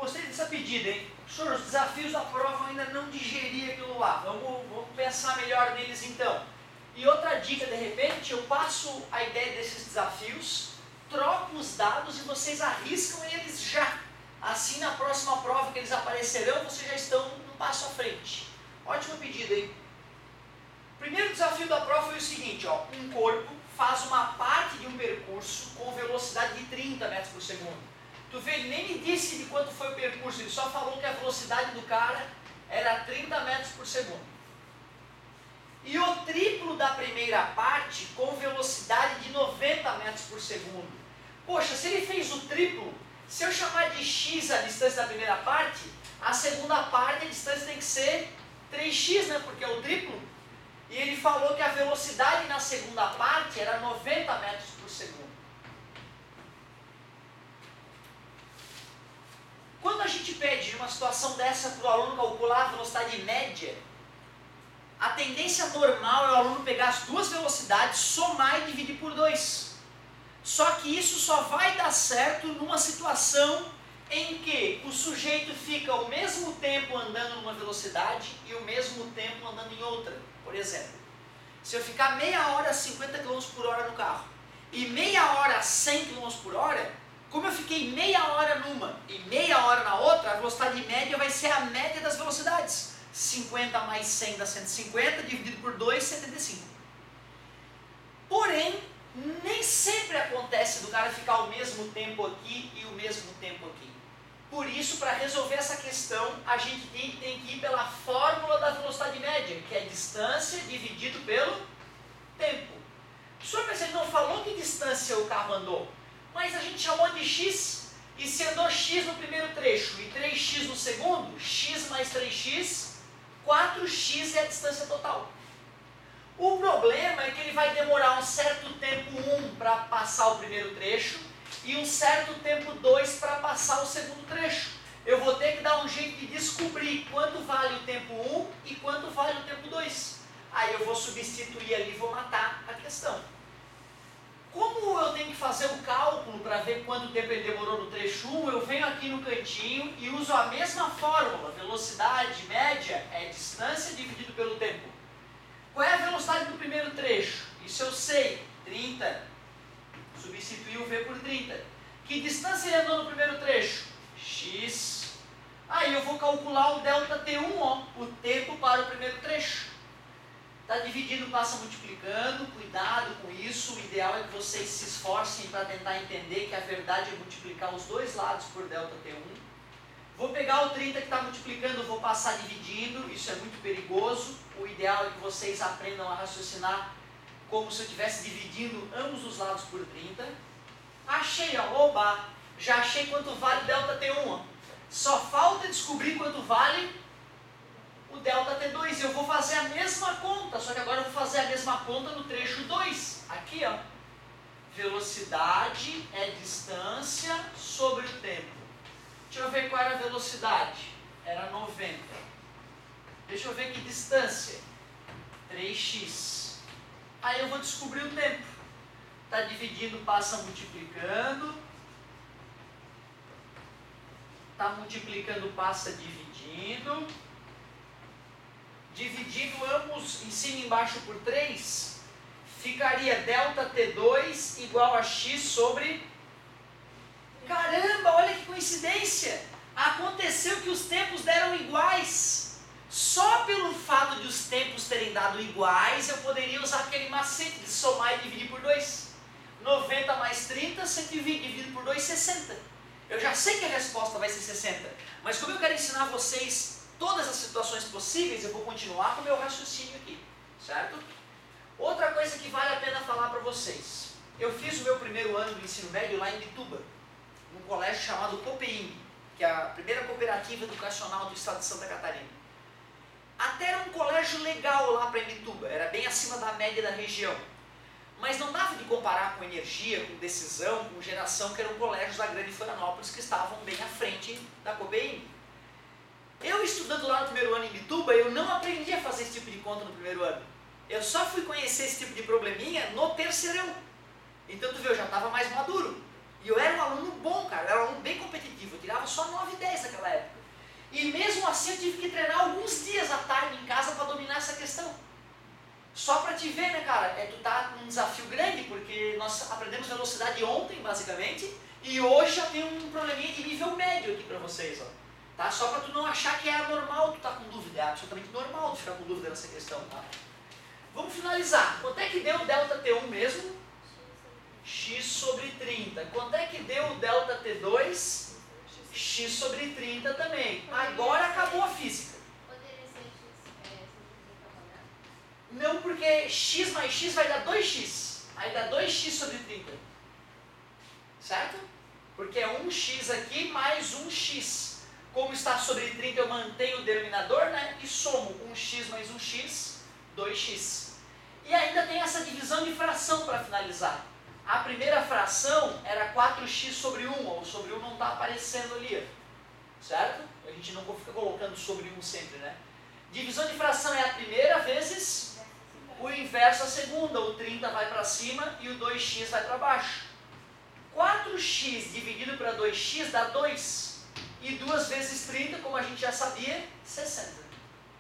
Gostei dessa pedida, hein? Professor, os desafios da prova eu ainda não digeri aquilo lá. Vamos pensar melhor neles então. E outra dica, de repente, eu passo a ideia desses desafios, troco os dados e vocês arriscam eles já. Assim, na próxima prova que eles aparecerão, vocês já estão um passo à frente. Ótima pedida, hein? O primeiro desafio da prova foi o seguinte, ó, um corpo faz uma parte de um percurso com velocidade de 30 metros por segundo. Tu vê, ele nem me disse de quanto foi o percurso, ele só falou que a velocidade do cara era 30 metros por segundo. E o triplo da primeira parte com velocidade de 90 metros por segundo. Poxa, se ele fez o triplo, se eu chamar de x a distância da primeira parte, a segunda parte a distância tem que ser 3x, né? Porque é o triplo. E ele falou que a velocidade na segunda parte era 90 metros por segundo. Quando a gente pede numa situação dessa para o aluno calcular a velocidade média, a tendência normal é o aluno pegar as duas velocidades, somar e dividir por 2. Só que isso só vai dar certo numa situação em que o sujeito fica o mesmo tempo andando numa velocidade e o mesmo tempo andando em outra. Por exemplo, se eu ficar meia hora a 50 km por hora no carro e meia hora a 100 km por hora, como eu fiquei meia hora numa e meia hora na outra, a velocidade média vai ser a média das velocidades. 50 mais 100 dá 150, dividido por 2, 75. Porém, nem sempre acontece do cara ficar o mesmo tempo aqui e o mesmo tempo aqui. Por isso, para resolver essa questão, a gente tem que ir pela fórmula da velocidade média, que é distância dividido pelo tempo. O senhor ele não falou que distância o carro andou, mas a gente chamou de x, e se andou x no primeiro trecho e 3x no segundo, x mais 3x, 4x é a distância total. O problema é que ele vai demorar um certo tempo 1 para passar o primeiro trecho e um certo tempo 2 para passar o segundo trecho. Eu vou ter que dar um jeito de descobrir quanto vale o tempo 1 e quanto vale o tempo 2. Aí eu vou substituir ali e vou matar a questão. Como eu tenho que fazer o cálculo para ver quanto tempo ele demorou no trecho 1, eu venho aqui no cantinho e uso a mesma fórmula. Velocidade média é distância dividido pelo tempo. Qual é a velocidade do primeiro trecho? Isso eu sei, 30. Substituir o V por 30. Que distância ele andou no primeiro trecho? X. Aí eu vou calcular o ΔT1, ó, o tempo para o primeiro trecho. Está dividindo, passa multiplicando, cuidado com isso. O ideal é que vocês se esforcem para tentar entender que a verdade é multiplicar os dois lados por ΔT1. Vou pegar o 30 que está multiplicando, vou passar dividindo, isso é muito perigoso. O ideal é que vocês aprendam a raciocinar como se eu estivesse dividindo ambos os lados por 30. Achei, ó, oba, já achei quanto vale o ΔT1. Ó. Só falta descobrir quanto vale o ΔT2, eu vou fazer a mesma conta, só que agora eu vou fazer a mesma conta no trecho 2. Aqui, ó. Velocidade é distância sobre o tempo. Deixa eu ver qual era a velocidade. Era 90. Deixa eu ver que distância. 3x. Aí eu vou descobrir o tempo. Está dividindo, passa multiplicando. Está multiplicando, passa dividindo. Dividindo ambos em cima e embaixo por 3, ficaria ΔT2 igual a x sobre... Caramba, olha que coincidência! Aconteceu que os tempos deram iguais. Só pelo fato de os tempos terem dado iguais, eu poderia usar aquele macete de somar e dividir por 2. 90 mais 30, 120 dividido por 2, 60. Eu já sei que a resposta vai ser 60, mas como eu quero ensinar vocês todas as situações possíveis, eu vou continuar com o meu raciocínio aqui, certo? Outra coisa que vale a pena falar para vocês. Eu fiz o meu primeiro ano do ensino médio lá em Bituba, num colégio chamado COPEIMB, que é a primeira cooperativa educacional do estado de Santa Catarina. Até era um colégio legal lá para Bituba, era bem acima da média da região. Mas não dava de comparar com Energia, com Decisão, com Geração, que eram colégios da Grande Florianópolis que estavam bem à frente da COPEIMB. Eu estudando lá no primeiro ano em Bituba, eu não aprendi a fazer esse tipo de conta no primeiro ano. Eu só fui conhecer esse tipo de probleminha no terceirão. Então tu vê, eu já estava mais maduro. E eu era um aluno bom, cara, eu era um aluno bem competitivo. Eu tirava só 9 e 10 naquela E mesmo assim eu tive que treinar alguns dias à tarde em casa para dominar essa questão. Só para te ver, né, cara, tu tá num desafio grande, porque nós aprendemos velocidade ontem, basicamente, e hoje já tem um probleminha de nível médio aqui para vocês, ó. Tá? Só para tu não achar que é anormal tu tá com dúvida, é absolutamente normal tu ficar com dúvida nessa questão, tá? Vamos finalizar. Quanto é que deu o delta T1 mesmo? X sobre 30. Quanto é que deu o delta T2? X sobre 30 também. Agora acabou a física. Poderia ser x quadrado? Não, porque x mais x vai dar 2x. Aí dá 2x sobre 30. Certo? Porque é 1x aqui mais 1x. Como está sobre 30, eu mantenho o denominador, né? E somo 1x mais 1x, 2x. E ainda tem essa divisão de fração para finalizar. A primeira fração era 4x sobre 1, ou sobre 1 não está aparecendo ali, ó. Certo? A gente não fica colocando sobre 1 sempre, né? Divisão de fração é a primeira vezes o inverso a segunda. O 30 vai para cima e o 2x vai para baixo. 4x dividido para 2x dá 2. E 2 vezes 30, como a gente já sabia, 60.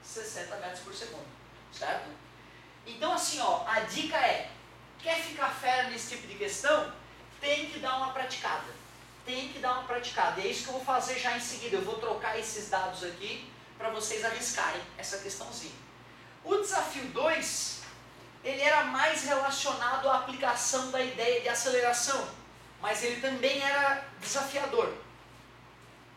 60 metros por segundo. Certo? Então assim, ó, a dica é, quer ficar fera nesse tipo de questão? Tem que dar uma praticada. Tem que dar uma praticada. E é isso que eu vou fazer já em seguida. Eu vou trocar esses dados aqui para vocês arriscarem essa questãozinha. O desafio 2, ele era mais relacionado à aplicação da ideia de aceleração, mas ele também era desafiador.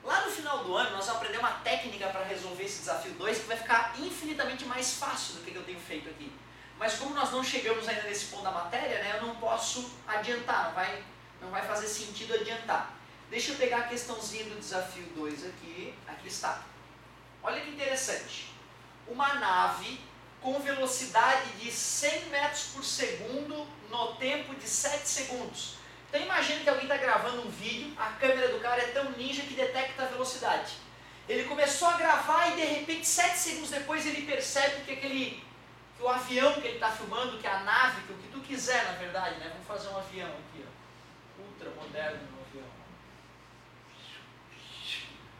Lá no final do ano, nós vamos aprender uma técnica para resolver esse desafio 2 que vai ficar infinitamente mais fácil do que eu tenho feito aqui. Mas como nós não chegamos ainda nesse ponto da matéria, né, eu não posso adiantar, não vai fazer sentido adiantar. Deixa eu pegar a questãozinha do desafio 2 aqui. Aqui está. Olha que interessante. Uma nave com velocidade de 100 metros por segundo no tempo de 7 segundos. Então imagina que alguém está gravando um vídeo, a câmera do cara é tão ninja que detecta a velocidade. Ele começou a gravar e de repente 7 segundos depois ele percebe que o avião que ele está filmando, que a nave, que o que tu quiser na verdade, né? Vamos fazer um avião aqui, ó. Ultra moderno no avião.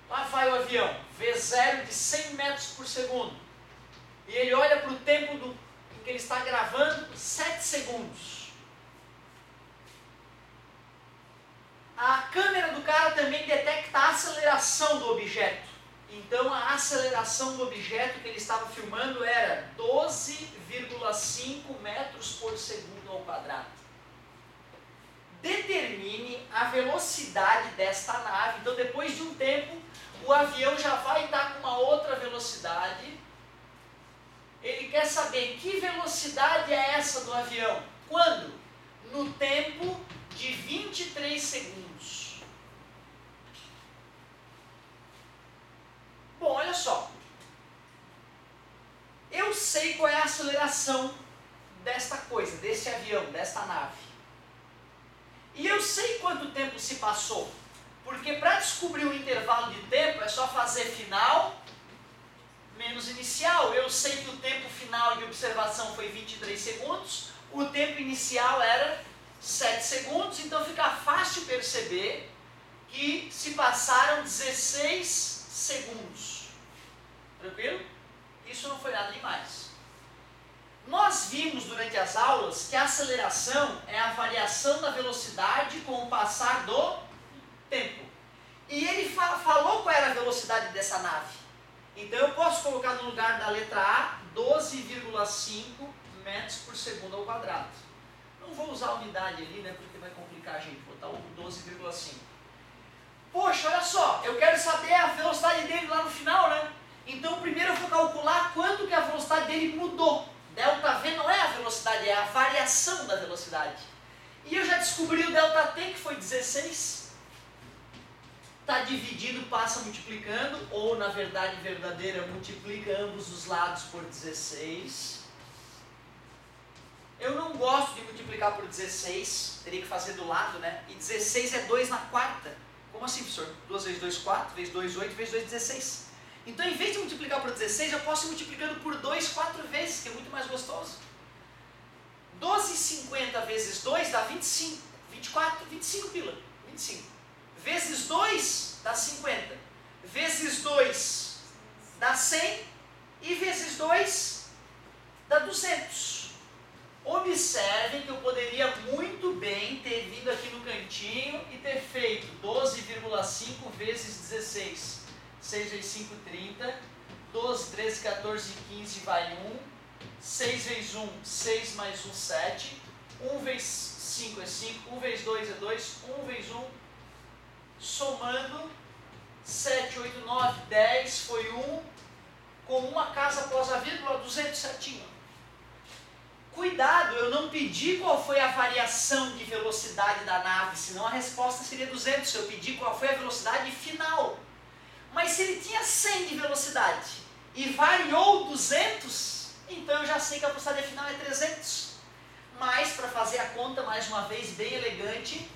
Lá vai o avião, V0 de 100 metros por segundo. E ele olha para o tempo em que ele está gravando, 7 segundos. A câmera do cara também detecta a aceleração do objeto. Então a aceleração do objeto que ele estava filmando era 12,5 metros por segundo ao quadrado. Determine a velocidade desta nave. Então depois de um tempo, o avião já vai estar com uma outra velocidade. Ele quer saber que velocidade é essa do avião. Quando? No tempo de 23 segundos. Bom, olha só. Eu sei qual é a aceleração desta coisa, desse avião, desta nave. E eu sei quanto tempo se passou. Porque para descobrir o intervalo de tempo é só fazer final menos inicial. Eu sei que o tempo final de observação foi 23 segundos. O tempo inicial era 7 segundos. Então fica fácil perceber que se passaram 16 segundos. Tranquilo? Isso não foi nada demais. Nós vimos durante as aulas que a aceleração é a variação da velocidade com o passar do tempo. E ele falou qual era a velocidade dessa nave. Então eu posso colocar no lugar da letra A 12,5 metros por segundo ao quadrado. Não vou usar a unidade ali, né, porque vai complicar a gente. Vou botar o 12,5. Poxa, olha só, eu quero saber a velocidade dele lá no final, né? Então primeiro eu vou calcular quanto que a velocidade dele mudou. ΔV não é a velocidade, é a variação da velocidade. E eu já descobri o ΔT, que foi 16. Está dividido, passa multiplicando, ou na verdade verdadeira, multiplica ambos os lados por 16. Eu não gosto de multiplicar por 16, teria que fazer do lado, né? E 16 é 2 na quarta. Como assim, professor? 2 vezes 2, 4, vezes 2, 8, vezes 2, 16. Então, em vez de multiplicar por 16, eu posso ir multiplicando por 2, 4 vezes, que é muito mais gostoso. 12,50 vezes 2 dá 25, 24, 25 pila, 25. Vezes 2 dá 50. Vezes 2 13,5 vezes 16. 6 vezes 5, 30. 12, 13, 14, 15 vai 1. 6 vezes 1, 6 mais 1, 7. 1 vezes 5 é 5. 1 vezes 2 é 2. 1 vezes 1. Somando 7, 8, 9, 10 foi 1. Com uma casa após a vírgula, 200 certinho. Cuidado, eu não pedi qual foi a variação de velocidade da nave, senão a resposta seria 200. Eu pedi qual foi a velocidade final. Mas se ele tinha 100 de velocidade e variou 200, então eu já sei que a velocidade final é 300. Mas, para fazer a conta mais uma vez bem elegante,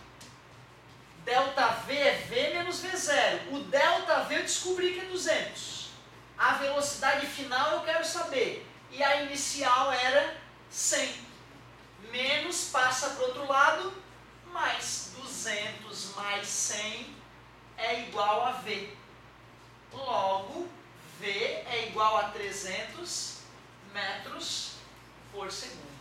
ΔV é V menos V0. O ΔV eu descobri que é 200. A velocidade final eu quero saber. E a inicial era 100. Menos passa para o outro lado, mais 200 mais 100 é igual a V. Logo, V é igual a 300 metros por segundo.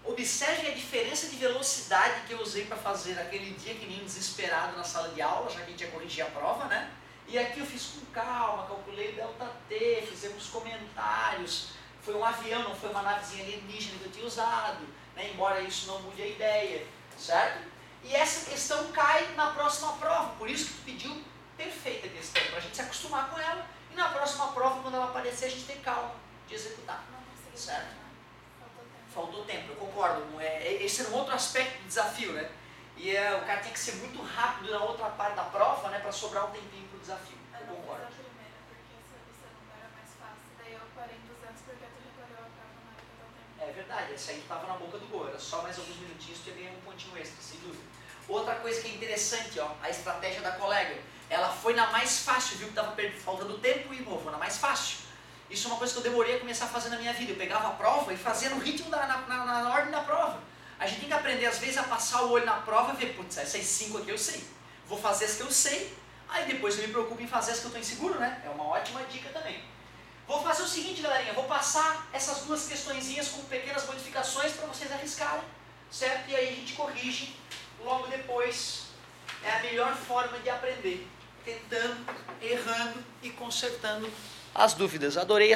Observe a diferença de velocidade que eu usei para fazer aquele dia que nem desesperado na sala de aula, já que a gente ia corrigir a prova, né? E aqui eu fiz com calma, calculei ΔT, fizemos comentários. Foi um avião, não foi uma navezinha alienígena que eu tinha usado, né? Embora isso não mude a ideia, certo? E essa questão cai na próxima prova, por isso que tu pediu perfeita questão, para a gente se acostumar com ela, e na próxima prova, quando ela aparecer, a gente ter calma de executar, certo? Faltou tempo, eu concordo. Esse era um outro aspecto do desafio, né? E o cara tinha que ser muito rápido na outra parte da prova, né? Para sobrar um tempinho para o desafio. Eu concordo. Eu não fiz a primeira, porque esse não era mais fácil. Daí eu parei em 200 porque tu recolheu a prova na hora que eu tava terminando. É verdade, esse aí estava na boca do gol. Era só mais alguns minutinhos que ia ganhar um pontinho extra, sem dúvida. Outra coisa que é interessante, ó, a estratégia da colega. Ela foi na mais fácil, viu que estava faltando tempo e vou na mais fácil. Isso é uma coisa que eu demorei a começar a fazer na minha vida. Eu pegava a prova e fazia no ritmo, na ordem da prova. A gente tem que aprender, às vezes, a passar o olho na prova e ver, putz, essas 5 aqui eu sei. Vou fazer as que eu sei, aí depois eu me preocupo em fazer as que eu estou inseguro, né? É uma ótima dica também. Vou fazer o seguinte, galerinha, vou passar essas duas questõezinhas com pequenas modificações para vocês arriscarem, certo? E aí a gente corrige logo depois. É a melhor forma de aprender. Tentando, errando e consertando as dúvidas. Adorei